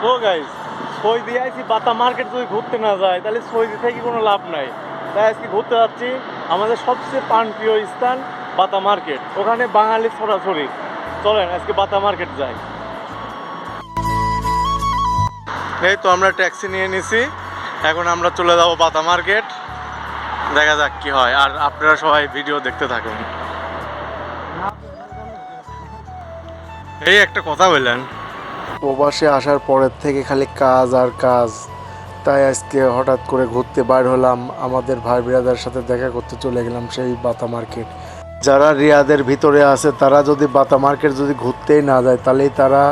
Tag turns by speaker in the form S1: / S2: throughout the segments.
S1: So guys, Saudi আইছি বাতা market যদি ঘুরতে না যায় তাহলে সৌদি থেকে কোনো লাভ নাই। তাই আজকে ঘুরতে যাচ্ছি আমাদের সবচেয়ে প্রাণপ্রিয় স্থান বাতা মার্কেট। ওখানে বাঙালি ছড়াছড়ি। চলেন আজকে বাতা মার্কেট যাই। এই তো আমরা ট্যাক্সি নিয়ে নিছি, এখন আমরা চলে যাব বাতা মার্কেট। দেখা যাক কি হয়, আর আপনারা সবাই ভিডিও দেখতে থাকুন। এই একটা কথা বললেন,
S2: প্রবাসে আসার পরের থেকে খালি কাজ আর কাজ, তাই আজকে হঠাৎ করে ঘুরতে বাইর হলাম। আমাদের ভাই বিরাদের সাথে দেখা করতে চলে গেলাম সেই বাতা মার্কেট। যারা রিয়াদের ভিতরে আছে তারা যদি বাতা মার্কেট যদি ঘুরতেই না যায় তাহলেই তারা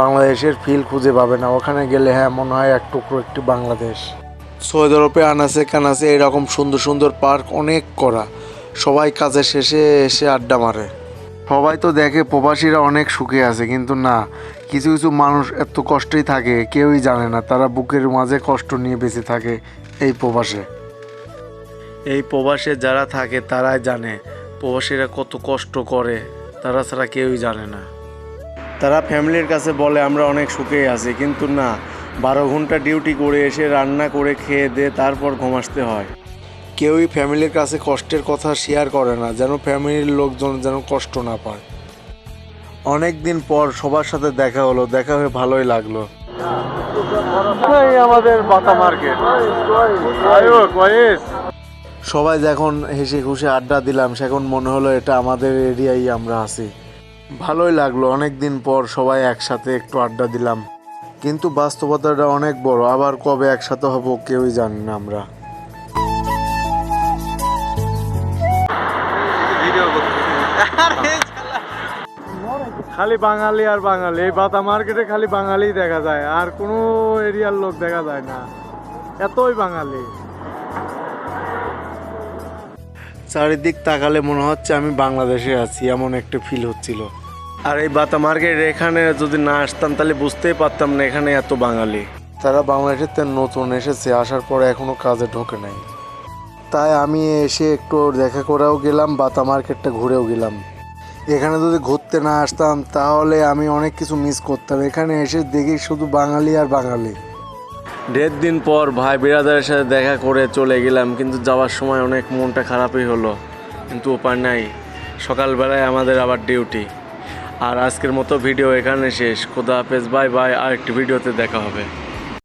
S2: বাংলাদেশের ফিল খুঁজে পাবে না। ওখানে গেলে হ্যাঁ মনে হয় এক টুকরো একটি বাংলাদেশ। সৌদি আরবে আনাচে কানাচে এরকম সুন্দর সুন্দর পার্ক অনেক করা। সবাই কাজের শেষে এসে আড্ডা মারে। সবাই তো দেখে প্রবাসীরা অনেক সুখে আছে, কিন্তু না, কিছু কিছু মানুষ এত কষ্টেই থাকে কেউই জানে না। তারা বুকের মাঝে কষ্ট নিয়ে বেঁচে থাকে এই প্রবাসে। এই প্রবাসে যারা থাকে তারাই জানে প্রবাসীরা কত কষ্ট করে, তারা ছাড়া কেউই জানে না। তারা ফ্যামিলির কাছে বলে আমরা অনেক সুখেই আছি, কিন্তু না, 12 ঘন্টা ডিউটি করে এসে রান্না করে খেয়ে দিয়ে তারপর ঘুমাসতে হয়। কেউই ফ্যামিলির কাছে কষ্টের কথা শেয়ার করে না, যেন ফ্যামিলির লোকজন যেন কষ্ট না পায়। অনেক দিন পর সবার সাথে দেখা হলো, দেখা হয়ে ভালোই লাগলো।
S1: এই আমাদের বাতা মার্কেট। আয়ো কয়েস।
S2: সবাই যখন হেসে খুশি আড্ডা দিলাম, সেখন মনে হলো এটা আমাদের এরিয়ায় আমরা আছি। ভালোই লাগলো, অনেক দিন পর সবাই একসাথে একটু আড্ডা দিলাম। কিন্তু বাস্তবতাটা অনেক বড়, আবার কবে একসাথে হব কেউই জানি না আমরা।
S1: খালি বাঙালি আর বাঙালি, এই বাতা মার্কেটে খালি বাঙালি দেখা যায়, আর কোনো এরিয়ার লোক দেখা যায় না, এতই বাঙালি।
S2: চারিদিক তাকালে মনে হচ্ছে আমি বাংলাদেশে আছি, এমন একটা ফিল হচ্ছিল। আর এই বাতা মার্কেট এখানে যদি না আসতাম তাহলে বুঝতেই পারতাম না এখানে এত বাঙালি। তারা বাংলাদেশের নতুন এসেছে, আসার পরে এখনো কাজে ঢোকে নাই। তাই আমি এসে একটু দেখা করেও গেলাম, বাতা মার্কেটটা ঘুরেও গেলাম। এখানে যদি ঘুরতে না আসতাম তাহলে আমি অনেক কিছু মিস করতাম। এখানে এসে দেখি শুধু বাঙালি আর বাঙালি। 1.5 দিন পর ভাই বিরাদারের সাথে দেখা করে চলে গেলাম, কিন্তু যাওয়ার সময় অনেক মনটা খারাপই হলো, কিন্তু উপায় নাই, সকালবেলায় আমাদের আবার ডিউটি। আর আজকের মতো ভিডিও এখানে শেষ। খোদা হাফেজ, বাই বাই, আরেকটি ভিডিওতে দেখা হবে।